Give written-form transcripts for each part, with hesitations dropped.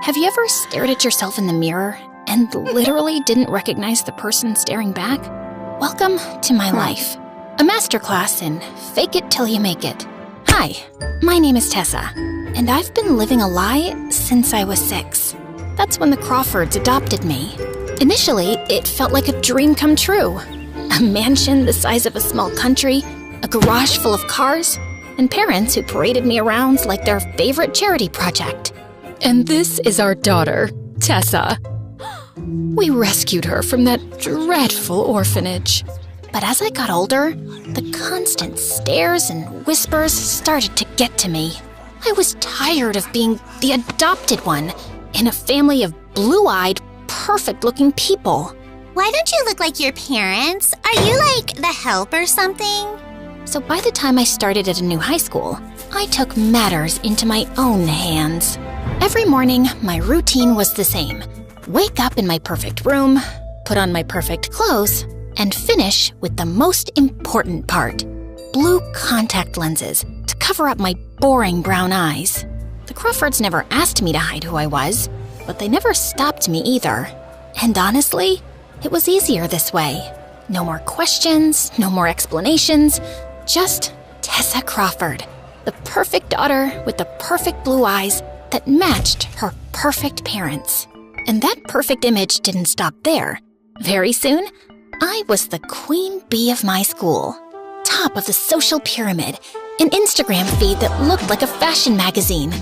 Have you ever stared at yourself in the mirror and literally didn't recognize the person staring back? Welcome to my life, a masterclass in fake it till you make it. Hi, my name is Tessa, and I've been living a lie since I was 6. That's when the Crawfords adopted me. Initially, it felt like a dream come true. A mansion the size of a small country, a garage full of cars, and parents who paraded me around like their favorite charity project. And this is our daughter, Tessa. We rescued her from that dreadful orphanage. But as I got older, the constant stares and whispers started to get to me. I was tired of being the adopted one in a family of blue-eyed, perfect-looking people. Why don't you look like your parents? Are you like the help or something? So by the time I started at a new high school, I took matters into my own hands. Every morning, my routine was the same. Wake up in my perfect room, put on my perfect clothes, and finish with the most important part, blue contact lenses to cover up my boring brown eyes. The Crawfords never asked me to hide who I was, but they never stopped me either. And honestly, it was easier this way. No more questions, no more explanations, just Tessa Crawford, the perfect daughter with the perfect blue eyes that matched her perfect parents. And that perfect image didn't stop there. Very soon, I was the queen bee of my school, top of the social pyramid, an Instagram feed that looked like a fashion magazine,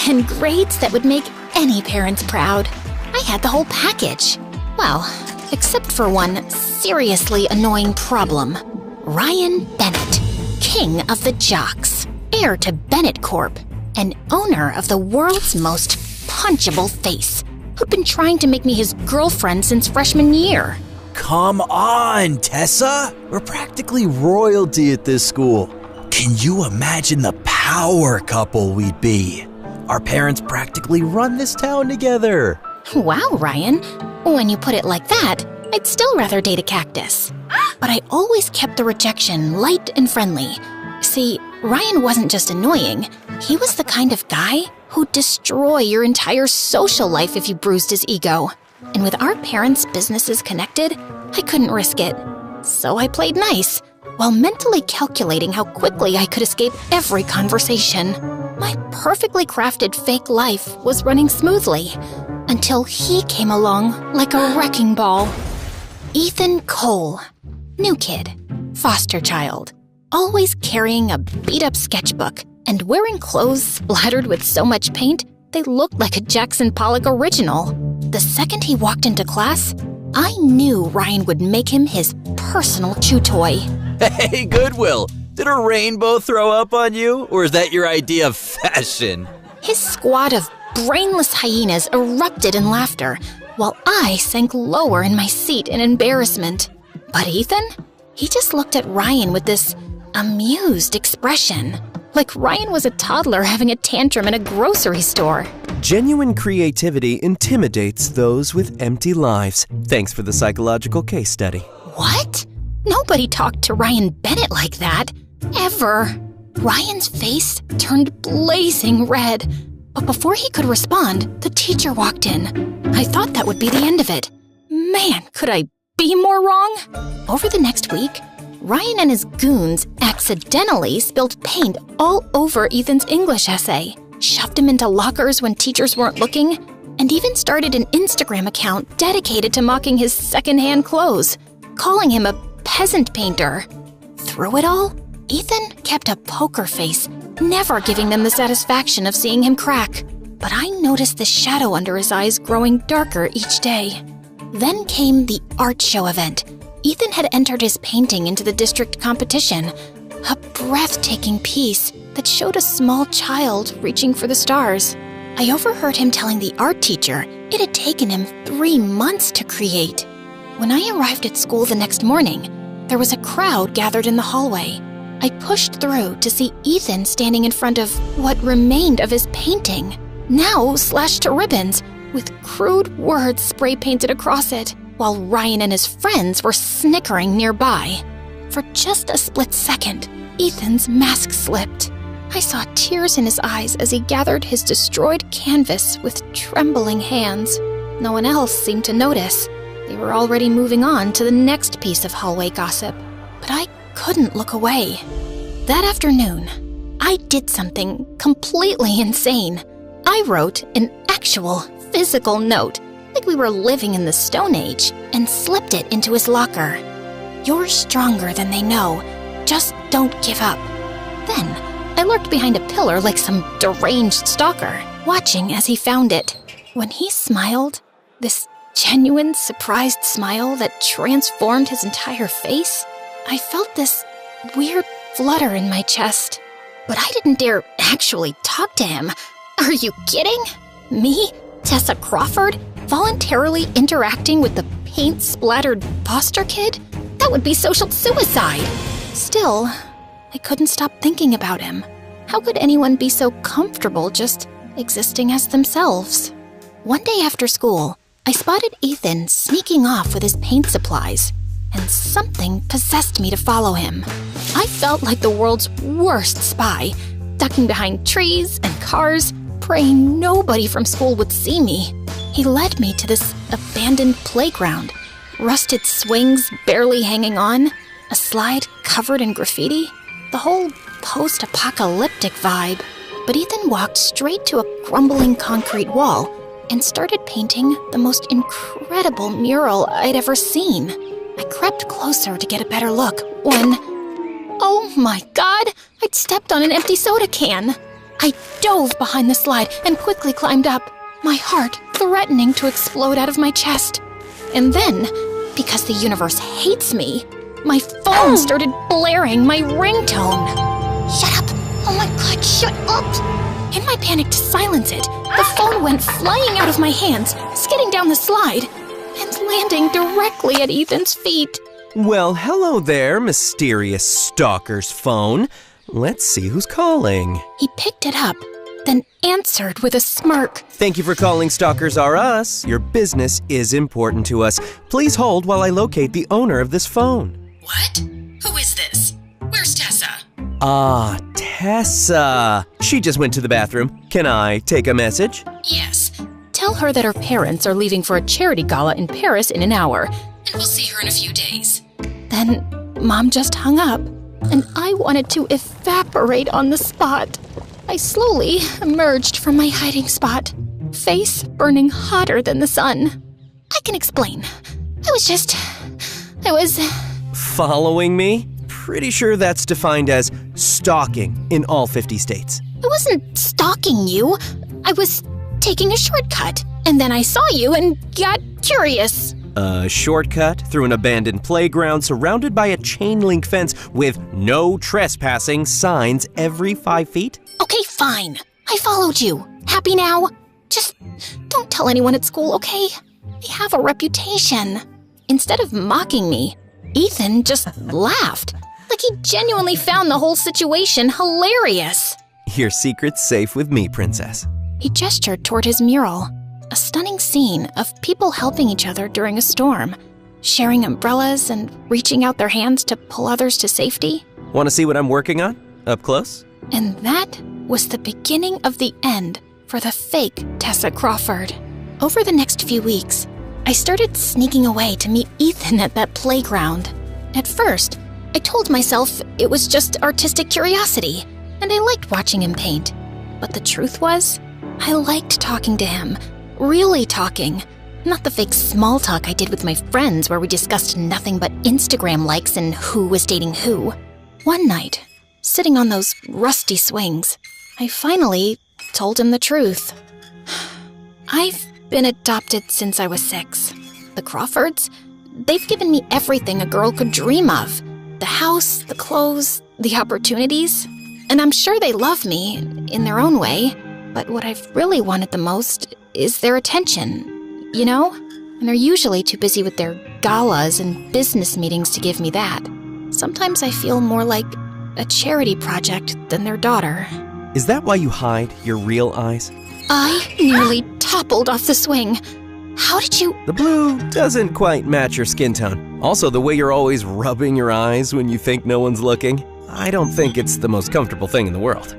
and grades that would make any parents proud. I had the whole package. Well, except for one seriously annoying problem. Ryan Bennett, king of the jocks, heir to Bennett Corp, and owner of the world's most punchable face, who'd been trying to make me his girlfriend since freshman year. Come on, Tessa! We're practically royalty at this school. Can you imagine the power couple we'd be? Our parents practically run this town together. Wow, Ryan. When you put it like that, I'd still rather date a cactus. But I always kept the rejection light and friendly. See, Ryan wasn't just annoying. He was the kind of guy who'd destroy your entire social life if you bruised his ego. And with our parents' businesses connected, I couldn't risk it. So I played nice, while mentally calculating how quickly I could escape every conversation. My perfectly crafted fake life was running smoothly, until he came along like a wrecking ball. Ethan Cole, new kid, foster child, always carrying a beat-up sketchbook and wearing clothes splattered with so much paint they looked like a Jackson Pollock original. The second he walked into class, I knew Ryan would make him his personal chew toy. Hey, Goodwill, did a rainbow throw up on you, or is that your idea of fashion? His squad of brainless hyenas erupted in laughter, while I sank lower in my seat in embarrassment. But Ethan? He just looked at Ryan with this amused expression, like Ryan was a toddler having a tantrum in a grocery store. Genuine creativity intimidates those with empty lives. Thanks for the psychological case study. What? Nobody talked to Ryan Bennett like that, ever. Ryan's face turned blazing red, but before he could respond, the teacher walked in. I thought that would be the end of it. Man, could I be more wrong? Over the next week, Ryan and his goons accidentally spilled paint all over Ethan's English essay, shoved him into lockers when teachers weren't looking, and even started an Instagram account dedicated to mocking his secondhand clothes, calling him a peasant painter. Through it all, Ethan kept a poker face, never giving them the satisfaction of seeing him crack. But I noticed the shadow under his eyes growing darker each day. Then came the art show event. Ethan had entered his painting into the district competition, a breathtaking piece that showed a small child reaching for the stars. I overheard him telling the art teacher it had taken him 3 months to create. When I arrived at school the next morning, there was a crowd gathered in the hallway. I pushed through to see Ethan standing in front of what remained of his painting, now slashed to ribbons, with crude words spray painted across it, while Ryan and his friends were snickering nearby. For just a split second, Ethan's mask slipped. I saw tears in his eyes as he gathered his destroyed canvas with trembling hands. No one else seemed to notice. They were already moving on to the next piece of hallway gossip. But I couldn't look away. That afternoon, I did something completely insane. I wrote an actual physical note, like we were living in the Stone Age, and slipped it into his locker. "You're stronger than they know. Just don't give up." Then, I lurked behind a pillar like some deranged stalker, watching as he found it. When he smiled, this genuine, surprised smile that transformed his entire face, I felt this weird flutter in my chest. But I didn't dare actually talk to him. Are you kidding? Me, Tessa Crawford, voluntarily interacting with the paint-splattered foster kid? That would be social suicide. Still, I couldn't stop thinking about him. How could anyone be so comfortable just existing as themselves? One day after school, I spotted Ethan sneaking off with his paint supplies, and something possessed me to follow him. I felt like the world's worst spy, ducking behind trees and cars, praying nobody from school would see me. He led me to this abandoned playground, rusted swings barely hanging on, a slide covered in graffiti, the whole post-apocalyptic vibe. But Ethan walked straight to a crumbling concrete wall and started painting the most incredible mural I'd ever seen. I crept closer to get a better look when, oh my God, I'd stepped on an empty soda can. I dove behind the slide and quickly climbed up, my heart threatening to explode out of my chest. And then, because the universe hates me, my phone started blaring my ringtone. Shut up! Oh my God, shut up! In my panic to silence it, the phone went flying out of my hands, skidding down the slide, and landing directly at Ethan's feet. Well, hello there, mysterious stalker's phone. Let's see who's calling. He picked it up, then answered with a smirk. Thank you for calling Stalkers R Us. Your business is important to us. Please hold while I locate the owner of this phone. What? Who is this? Where's Tessa? Ah, Tessa. She just went to the bathroom. Can I take a message? Yes. Tell her that her parents are leaving for a charity gala in Paris in an hour, and we'll see her in a few days. Then Mom just hung up, and I wanted to evaporate on the spot. I slowly emerged from my hiding spot, face burning hotter than the sun. I can explain. I was... Following me? Pretty sure that's defined as stalking in all 50 states. I wasn't stalking you. I was taking a shortcut, and then I saw you and got curious. A shortcut through an abandoned playground surrounded by a chain link fence with no trespassing signs every 5 feet? Okay, fine. I followed you. Happy now? Just don't tell anyone at school, okay? I have a reputation. Instead of mocking me, Ethan just laughed, like he genuinely found the whole situation hilarious. Your secret's safe with me, Princess. He gestured toward his mural, a stunning scene of people helping each other during a storm, sharing umbrellas and reaching out their hands to pull others to safety. Want to see what I'm working on? Up close? And that was the beginning of the end for the fake Tessa Crawford. Over the next few weeks, I started sneaking away to meet Ethan at that playground. At first, I told myself it was just artistic curiosity, and I liked watching him paint. But the truth was, I liked talking to him, really talking, not the fake small talk I did with my friends where we discussed nothing but Instagram likes and who was dating who. One night, sitting on those rusty swings, I finally told him the truth. I've been adopted since I was 6. The Crawfords, they've given me everything a girl could dream of. The house, the clothes, the opportunities. And I'm sure they love me in their own way. But what I've really wanted the most is their attention, you know? And they're usually too busy with their galas and business meetings to give me that. Sometimes I feel more like a charity project than their daughter. Is that why you hide your real eyes? I nearly toppled off the swing. How did you... The blue doesn't quite match your skin tone. Also, the way you're always rubbing your eyes when you think no one's looking. I don't think it's the most comfortable thing in the world.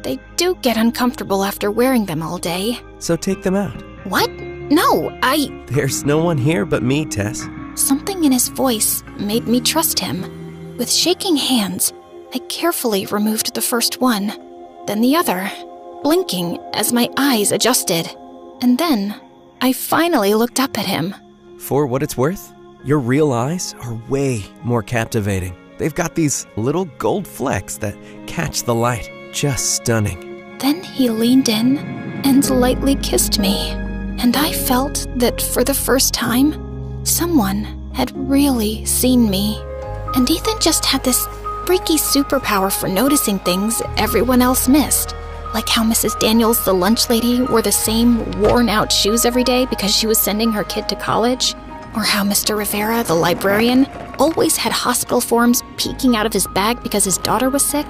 They do get uncomfortable after wearing them all day. So take them out. What? No, There's no one here but me, Tess. Something in his voice made me trust him. With shaking hands, I carefully removed the first one, then the other, blinking as my eyes adjusted. And then, I finally looked up at him. For what it's worth, your real eyes are way more captivating. They've got these little gold flecks that catch the light. Just stunning. Then he leaned in and lightly kissed me. And I felt that for the first time, someone had really seen me. And Ethan just had this freaky superpower for noticing things everyone else missed. Like how Mrs. Daniels, the lunch lady, wore the same worn-out shoes every day because she was sending her kid to college. Or how Mr. Rivera, the librarian, always had hospital forms peeking out of his bag because his daughter was sick.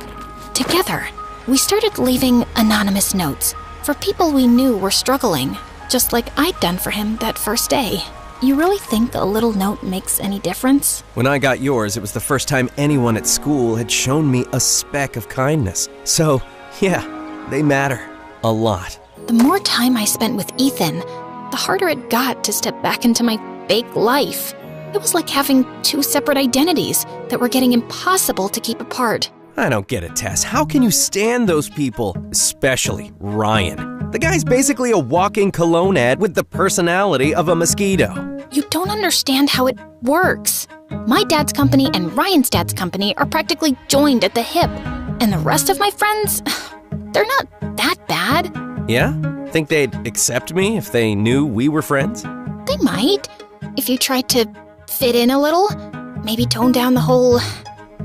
Together, we started leaving anonymous notes for people we knew were struggling, just like I'd done for him that first day. You really think a little note makes any difference? When I got yours, it was the first time anyone at school had shown me a speck of kindness. So, yeah, they matter a lot. The more time I spent with Ethan, the harder it got to step back into my fake life. It was like having two separate identities that were getting impossible to keep apart. I don't get it, Tess. How can you stand those people? Especially Ryan. The guy's basically a walking cologne ad with the personality of a mosquito. You don't understand how it works. My dad's company and Ryan's dad's company are practically joined at the hip. And the rest of my friends, they're not that bad. Yeah? Think they'd accept me if they knew we were friends? They might. If you tried to fit in a little, maybe tone down the whole...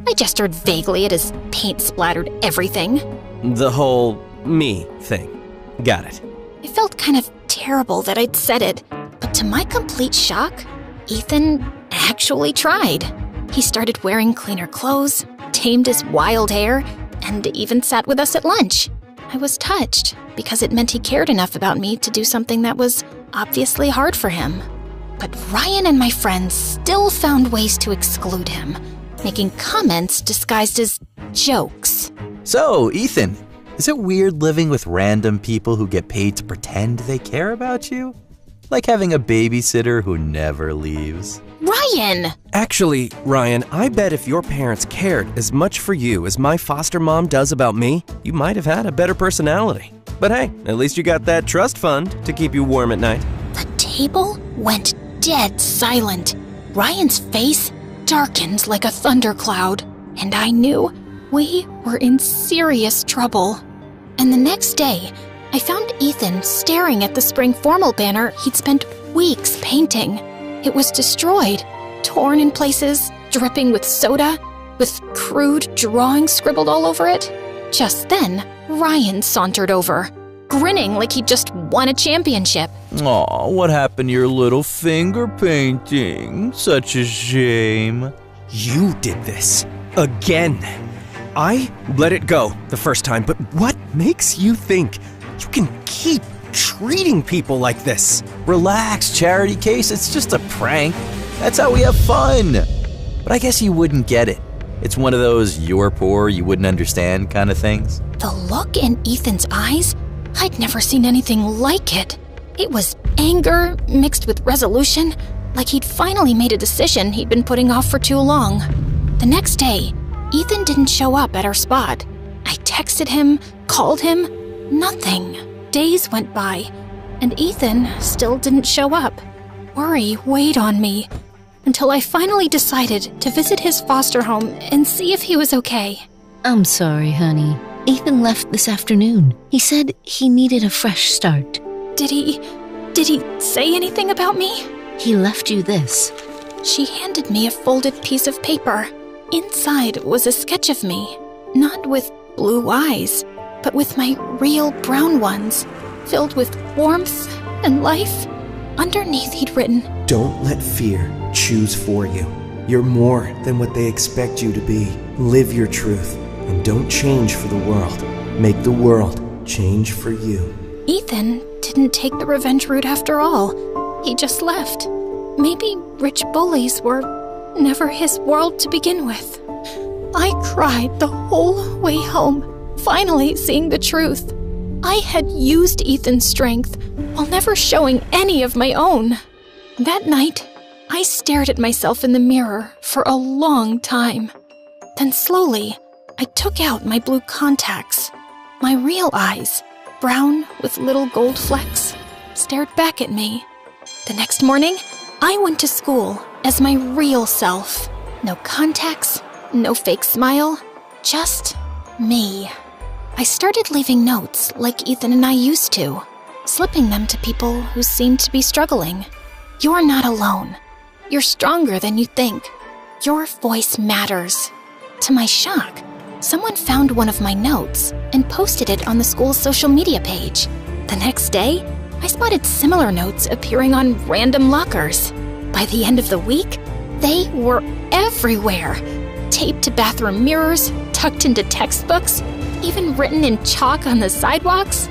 I gestured vaguely at his paint-splattered everything. The whole me thing. Got it. It felt kind of terrible that I'd said it, but to my complete shock, Ethan actually tried. He started wearing cleaner clothes, tamed his wild hair, and even sat with us at lunch. I was touched because it meant he cared enough about me to do something that was obviously hard for him. But Ryan and my friends still found ways to exclude him, making comments disguised as jokes. So, Ethan, is it weird living with random people who get paid to pretend they care about you? Like having a babysitter who never leaves? Ryan! Actually, Ryan, I bet if your parents cared as much for you as my foster mom does about me, you might have had a better personality. But hey, at least you got that trust fund to keep you warm at night. The table went dead silent. Ryan's face darkened like a thundercloud, and I knew we were in serious trouble. And the next day, I found Ethan staring at the spring formal banner he'd spent weeks painting. It was destroyed, torn in places, dripping with soda, with crude drawings scribbled all over it. Just then, Ryan sauntered over, grinning like he'd just won a championship. Aw, what happened to your little finger painting? Such a shame. You did this. Again. I let it go the first time, but what makes you think you can keep treating people like this? Relax, Charity Case, it's just a prank. That's how we have fun. But I guess you wouldn't get it. It's one of those you're poor, you wouldn't understand kind of things. The look in Ethan's eyes, I'd never seen anything like it. It was anger mixed with resolution, like he'd finally made a decision he'd been putting off for too long. The next day, Ethan didn't show up at our spot. I texted him, called him, nothing. Days went by, and Ethan still didn't show up. Worry weighed on me, until I finally decided to visit his foster home and see if he was okay. I'm sorry, honey. Ethan left this afternoon. He said he needed a fresh start. Did he say anything about me? He left you this. She handed me a folded piece of paper. Inside was a sketch of me, not with blue eyes, but with my real brown ones, filled with warmth and life. Underneath he'd written, "Don't let fear choose for you. You're more than what they expect you to be. Live your truth, and don't change for the world. Make the world change for you." Ethan didn't take the revenge route after all. He just left. Maybe rich bullies were never his world to begin with. I cried the whole way home, finally seeing the truth. I had used Ethan's strength while never showing any of my own. That night, I stared at myself in the mirror for a long time. Then slowly, I took out my blue contacts. My real eyes, brown with little gold flecks, stared back at me. The next morning, I went to school as my real self. No contacts, no fake smile, just me. I started leaving notes like Ethan and I used to, slipping them to people who seemed to be struggling. You're not alone. You're stronger than you think. Your voice matters. To my shock, someone found one of my notes and posted it on the school's social media page. The next day, I spotted similar notes appearing on random lockers. By the end of the week, they were everywhere. Taped to bathroom mirrors, tucked into textbooks, even written in chalk on the sidewalks.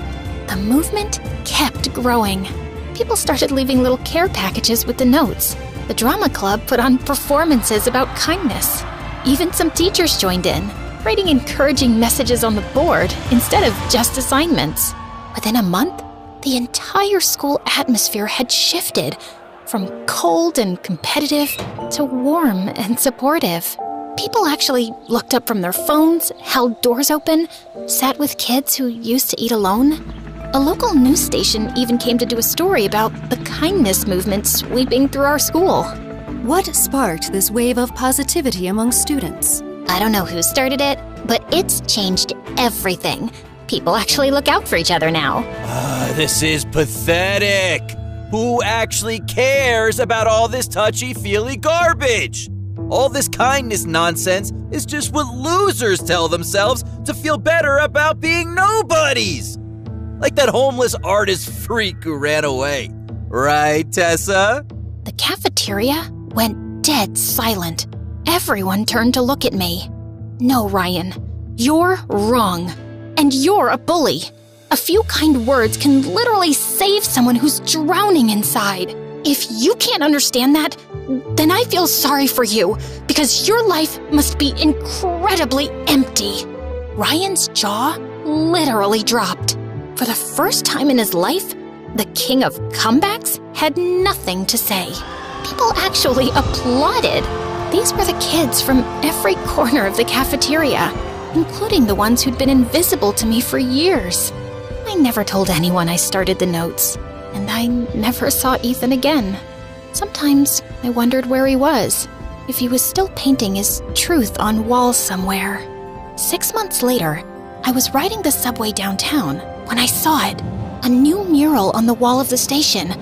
The movement kept growing. People started leaving little care packages with the notes. The drama club put on performances about kindness. Even some teachers joined in, writing encouraging messages on the board instead of just assignments. Within a month, the entire school atmosphere had shifted from cold and competitive to warm and supportive. People actually looked up from their phones, held doors open, sat with kids who used to eat alone. A local news station even came to do a story about the kindness movement sweeping through our school. What sparked this wave of positivity among students? I don't know who started it, but it's changed everything. People actually look out for each other now. This is pathetic. Who actually cares about all this touchy-feely garbage? All this kindness nonsense is just what losers tell themselves to feel better about being nobodies. Like that homeless artist freak who ran away. Right, Tessa? The cafeteria went dead silent. Everyone turned to look at me. No, Ryan, you're wrong. And you're a bully. A few kind words can literally save someone who's drowning inside. If you can't understand that, then I feel sorry for you, because your life must be incredibly empty. Ryan's jaw literally dropped. For the first time in his life, the king of comebacks had nothing to say. People actually applauded. These were the kids from every corner of the cafeteria, including the ones who'd been invisible to me for years. I never told anyone I started the notes, and I never saw Ethan again. Sometimes I wondered where he was, if he was still painting his truth on walls somewhere. 6 months later, I was riding the subway downtown when I saw it, a new mural on the wall of the station,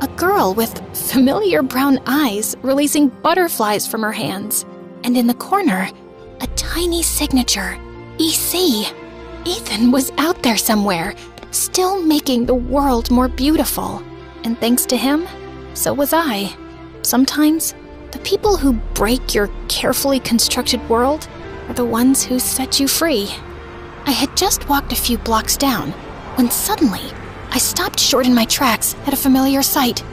a girl with familiar brown eyes releasing butterflies from her hands, and in the corner, a tiny signature, EC. Ethan was out there somewhere, still making the world more beautiful. And thanks to him, so was I. Sometimes, the people who break your carefully constructed world are the ones who set you free. I had just walked a few blocks down when suddenly I stopped short in my tracks at a familiar sight.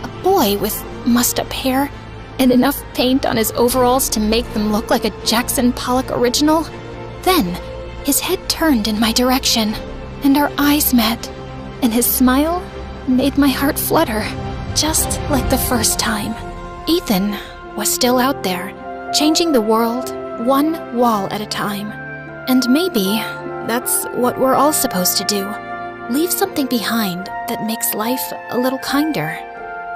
A boy with mussed-up hair and enough paint on his overalls to make them look like a Jackson Pollock original. Then, his head turned in my direction, and our eyes met, and his smile made my heart flutter, just like the first time. Ethan was still out there, changing the world one wall at a time. And maybe that's what we're all supposed to do. Leave something behind that makes life a little kinder.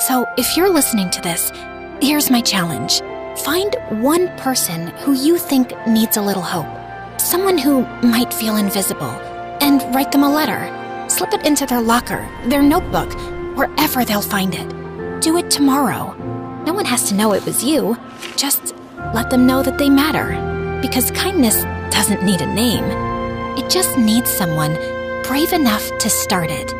So if you're listening to this, here's my challenge. Find one person who you think needs a little hope. Someone who might feel invisible, and write them a letter. Slip it into their locker, their notebook, wherever they'll find it. Do it tomorrow. No one has to know it was you. Just let them know that they matter. Because kindness doesn't need a name. It just needs someone brave enough to start it.